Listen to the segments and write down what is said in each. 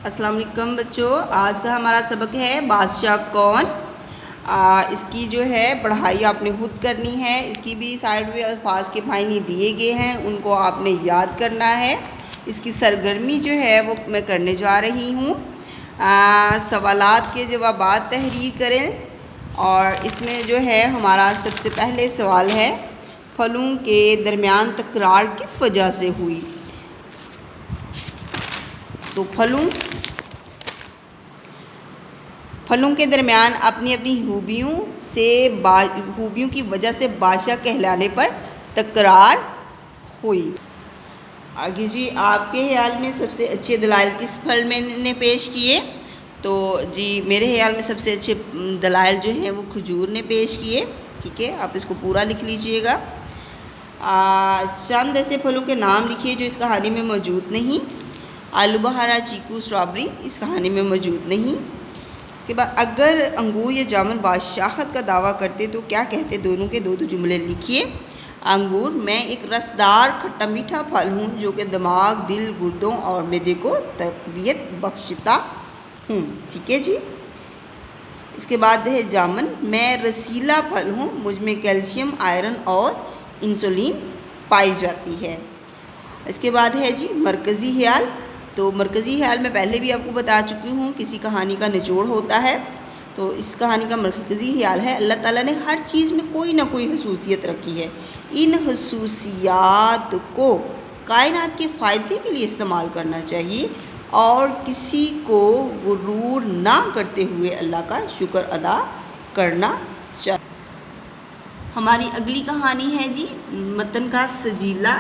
अस्सलाम वालेकुम बच्चों, आज का हमारा सबक है बादशाह कौन। इसकी जो है पढ़ाई आपने खुद करनी है। इसकी भी साइड में अल्फाज के मायने दिए गए हैं, उनको आपने याद करना है। इसकी सरगर्मी जो है वो मैं करने जा रही हूँ। सवालात के जवाबात तहरीर करें और इसमें जो है हमारा सबसे पहले सवाल है, फलों के दरमियान तकरार किस वजह से हुई। तो फलों के दरमियान अपनी अपनी खूबियों की वजह से बादशाह कहलाने पर तकरार हुई। आगे जी, आपके ख्याल में सबसे अच्छे दलाइल किस फल में ने पेश किए। तो जी मेरे ख्याल में सबसे अच्छे दलाइल जो हैं वो खजूर ने पेश किए। ठीक है, आप इसको पूरा लिख लीजिएगा। चंद ऐसे फलों के नाम लिखिए जो इस कहानी में मौजूद नहीं। आलू बहारा, चीकू, स्ट्रॉबेरी इस कहानी में मौजूद नहीं। इसके बाद अगर अंगूर या जामुन बादशाहत का दावा करते तो क्या कहते, दोनों के दो जुमले लिखिए। अंगूर, मैं एक रसदार खट्टा मीठा फल हूँ जो कि दिमाग, दिल, गुर्दों और मैदे को तकवीत बख्शता हूँ। ठीक है जी। इसके बाद है जामुन, मैं रसीला फल हूँ, मुझ में कैल्शियम, आयरन और इंसुलिन पाई जाती है। इसके बाद है जी मरकज़ी ख्याल। तो मरकज़ी ख्याल में पहले भी आपको बता चुकी हूँ, किसी कहानी का निचोड़ होता है। तो इस कहानी का मरकज़ी ख्याल है, अल्लाह ताला ने हर चीज़ में कोई ना कोई खसूसियत रखी है। इन खसूसियात को कायनात के फ़ायदे के लिए इस्तेमाल करना चाहिए और किसी को गुरूर ना करते हुए अल्लाह का शुक्र अदा करना चाहिए। हमारी अगली कहानी है जी मतन का सजीला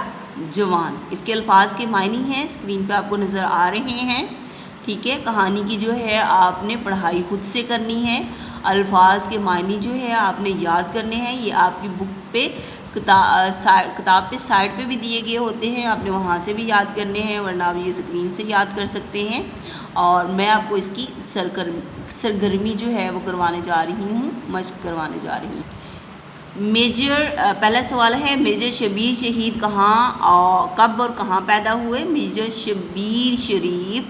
जवान। इसके अल्फाज के मायने हैं स्क्रीन पे आपको नज़र आ रहे हैं। ठीक है, कहानी की जो है आपने पढ़ाई खुद से करनी है। अल्फाज के मायने जो है आपने याद करने हैं। ये आपकी बुक पे किताब पे साइड पे भी दिए गए होते हैं, आपने वहाँ से भी याद करने हैं, वरना आप ये स्क्रीन से याद कर सकते हैं। और मैं आपको इसकी सरगर्मी जो है वो करवाने जा रही हूँ, मश्क करवाने जा रही हूँ। पहला सवाल है, मेजर शबीर शहीद कब और कहाँ पैदा हुए। मेजर शबीर शरीफ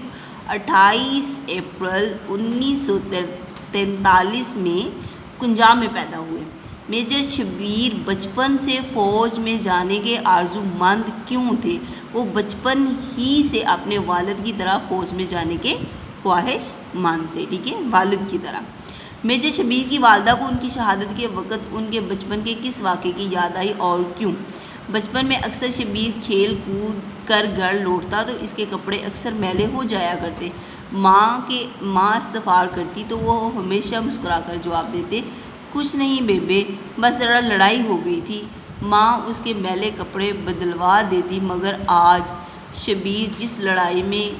28 अप्रैल 1943 में कुंजाम में पैदा हुए। मेजर शबीर बचपन से फ़ौज में जाने के आरज़ूमंद क्यों थे। वो बचपन ही से अपने वालिद की तरह फ़ौज में जाने के ख्वाहिशमंद थे। ठीक है, वालिद की तरह। मेजर शबीर की वालदा को उनकी शहादत के वक़्त उनके बचपन के किस वाक़े की याद आई और क्यों। बचपन में अक्सर शबीर खेल कूद कर घर लौटता तो इसके कपड़े अक्सर मैले हो जाया करते। माँ इस्तफ़ार करती तो वो हमेशा मुस्कुराकर जवाब देते, कुछ नहीं बेबे, बस ज़रा लड़ाई हो गई थी। माँ उसके मैले कपड़े बदलवा देती, मगर आज शबीर जिस लड़ाई में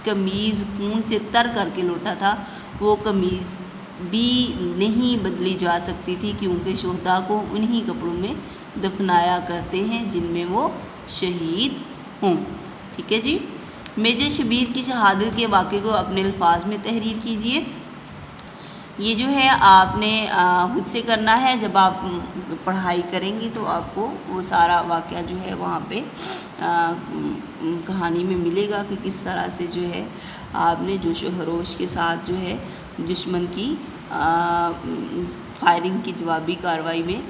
कमीज़ खून से तर करके लौटा था, वो कमीज़ भी नहीं बदली जा सकती थी, क्योंकि शोहदा को उन्हीं कपड़ों में दफनाया करते हैं जिनमें वो शहीद हों। ठीक है जी। मेजर शबीर की शहादत के वाक़े को अपने अल्फाज में तहरीर कीजिए। ये जो है आपने खुद से करना है। जब आप पढ़ाई करेंगी तो आपको वो सारा वाक़या जो है वहाँ पे कहानी में मिलेगा कि किस तरह से जो है आपने जोश व खरोश के साथ जो है दुश्मन की फायरिंग की जवाबी कार्रवाई में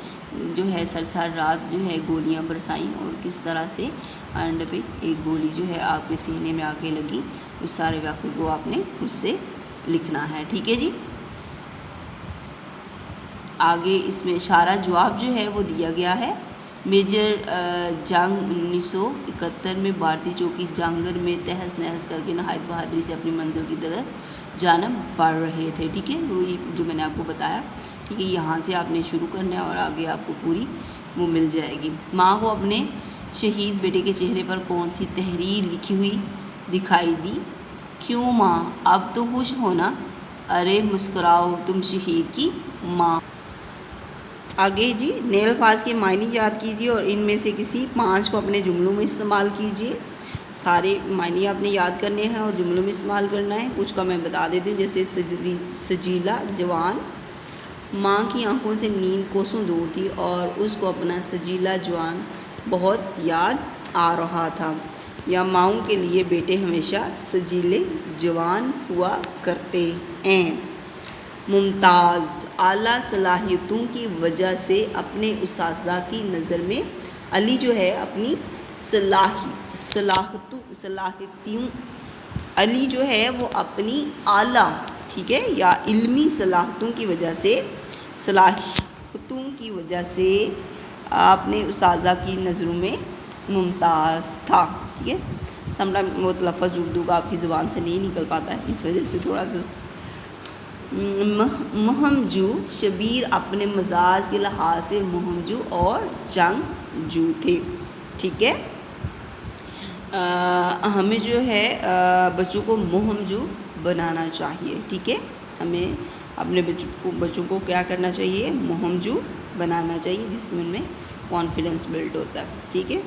जो है सरसार रात जो है गोलियां बरसाईं और किस तरह से एंड पे एक गोली जो है आपके सीने में आके लगी। उस सारे वाक़े को आपने उससे लिखना है। ठीक है जी। आगे इसमें इशारा जवाब जो है वो दिया गया है। मेजर जंग 1971 में भारतीय चौकी जांगर में तहस नहस करके नहायत बहादुरी से अपनी मंजिल की तरफ जानब बढ़ रहे थे। ठीक है, वही जो मैंने आपको बताया। ठीक है, यहाँ से आपने शुरू करना है और आगे आपको पूरी वो मिल जाएगी। माँ को अपने शहीद बेटे के चेहरे पर कौन सी तहरीर लिखी हुई दिखाई दी। क्यों माँ, अब तो खुश होना, अरे मुस्कुराओ तुम शहीद की माँ। आगे जी नए अल्फाज के मायने याद कीजिए और इनमें से किसी 5 को अपने जुमलों में इस्तेमाल कीजिए। सारे मायने आपने याद करने हैं और जुमलों में इस्तेमाल करना है। कुछ का मैं बता देती हूँ, जैसे सजीला जवान, माँ की आंखों से नींद कोसों दूर थी और उसको अपना सजीला जवान बहुत याद आ रहा था। या माओं के लिए बेटे हमेशा सजीले जवान हुआ करते हैं। मुमताज़, आला सलाहियतों की वजह से अपने उस्ताज़ा की नज़र में अली जो है अपनी सलाहियतों अली जो है वो अपनी आला, ठीक है, या इल्मी सलाहियतों की वजह से अपने उस्ताज़ा की नज़रों में मुमताज़ था, ठीक है। समटाइम वो लफ्ज़ उर्दू का आपकी ज़ुबान से नहीं निकल पाता है, इस वजह से थोड़ा सा। महमजू, शबीर अपने मजाज के लिहाज से महमजू और जंगजू थे, ठीक है। हमें जो है बच्चों को महमजू बनाना चाहिए, ठीक है। हमें अपने बच्चों को क्या करना चाहिए, महमजू बनाना चाहिए, जिसमें उनमें कॉन्फिडेंस बिल्ड होता है, ठीक है।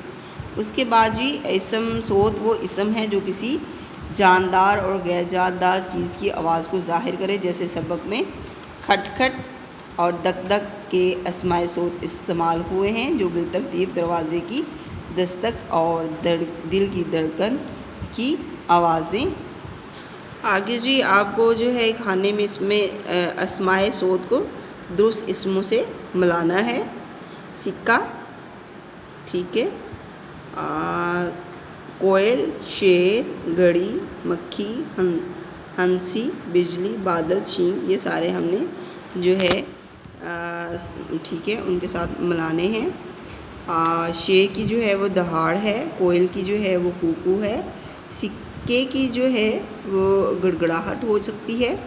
उसके बाद जी इसम सोत वो इसम है जो किसी जानदार और गैर जानदार चीज़ की आवाज़ को ज़ाहिर करे, जैसे सबक में खटखट और दक दक के अस्माए सोत इस्तेमाल हुए हैं जो बिलतरतीब दरवाज़े की दस्तक और दिल की धड़कन की आवाज़ें। आगे जी आपको जो है खाने में इसमें अस्माए सोत को दुरुस्त इसमों से मिलाना है। सिक्का, ठीक है, कोयल, शेर, घड़ी, मक्खी, हंसी, बिजली, बादल, शींग, ये सारे हमने जो है ठीक है उनके साथ मिलाने हैं। शेर की जो है वो दहाड़ है, कोयल की जो है वो कूकू है, सिक्के की जो है वो गड़गड़ाहट हो सकती है,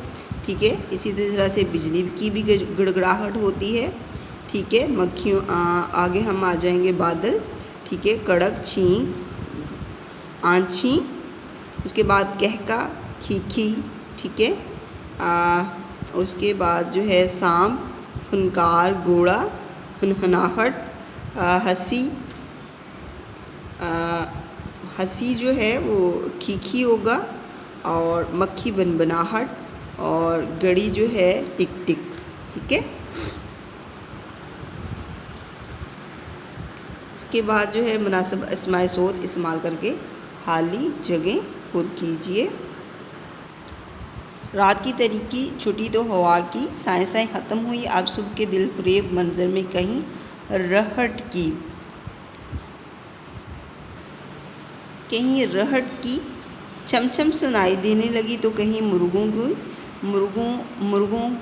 ठीक है। इसी तरह से बिजली की भी गड़गड़ाहट होती है, ठीक है। मक्खियों आगे हम आ जाएंगे बादल, ठीक है, कड़क, छींक, आँची, उसके बाद कहका, खीखी, ठीक है। उसके बाद जो है सांप, फुनकार, घोड़ा, हुनहुनाहट, हंसी जो है वो खीखी होगा, और मक्खी बनबनाहट, और घड़ी जो है टिक टिक, ठीक है। इसके बाद जो है मुनासिब अस्माए सोत इस्तेमाल करके खाली जगह पुर कीजिए। रात की तरीकी छुट्टी तो हवा की, साएं ख़त्म हुई, अब सुबह के दिल फरेब मंजर में कहीं रहट की छमछम सुनाई देने लगी, तो कहीं मुर्गों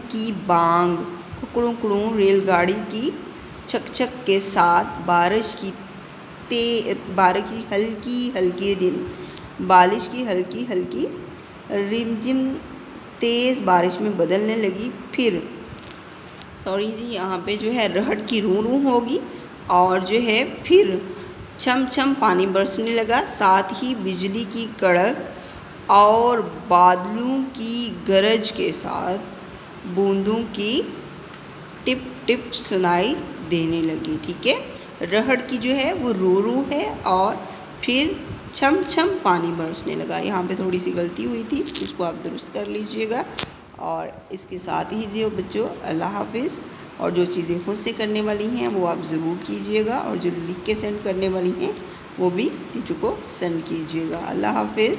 की बांग, कुकड़ों रेलगाड़ी की छक छक के साथ बारिश की हल्की हल्की रिमझिम तेज़ बारिश में बदलने लगी। फिर सॉरी जी यहाँ पे जो है रहट की रू होगी, और जो है फिर छम छम पानी बरसने लगा, साथ ही बिजली की कड़क और बादलों की गरज के साथ बूंदों की टिप टिप सुनाई देने लगी, ठीक है। रहट की जो है वो रू है, और फिर छम छम पानी बरसने लगा। यहाँ पे थोड़ी सी गलती हुई थी, इसको आप दुरुस्त कर लीजिएगा। और इसके साथ ही जो बच्चों अल्लाह हाफिज़। और जो चीज़ें खुद से करने वाली हैं वो आप ज़रूर कीजिएगा, और जो लिख के सेंड करने वाली हैं वो भी टीचर को सेंड कीजिएगा। अल्लाह हाफिज़।